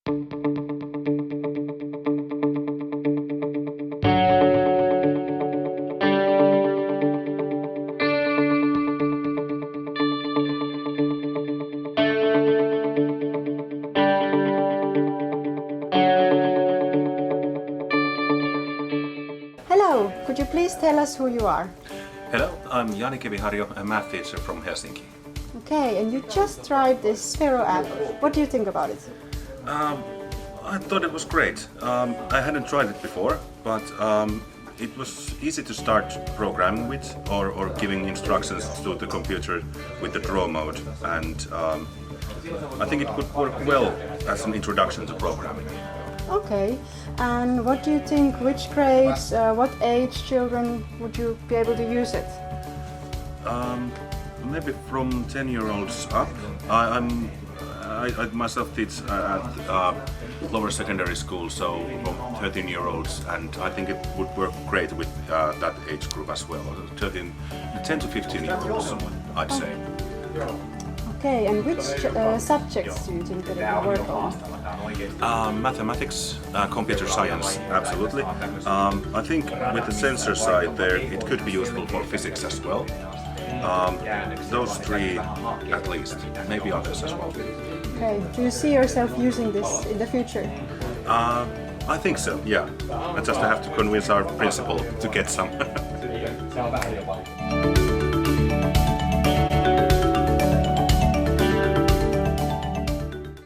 Hello, could you please tell us who you are? Hello, I'm Jani Kiviharjo, a math teacher from Helsinki. Okay, and you just tried this Sphero app. What do you think about it? I thought it was great. I hadn't tried it before, but it was easy to start programming with or giving instructions to the computer with the draw mode, and I think it could work well as an introduction to programming. Okay, and what do you think, which grades, what age children would you be able to use it? Maybe from 10-year-olds up. I myself teach at lower secondary school, so from 13-year-olds, and I think it would work great with that age group as well. 10 to 15-year-olds, I'd say. Okay, and which subjects do you think that it will work on? Mathematics, computer science, absolutely. I think with the sensor side there, it could be useful for physics as well. Those three at least, maybe others as well. Okay, do you see yourself using this in the future? I think so, yeah. I just have to convince our principal to get some.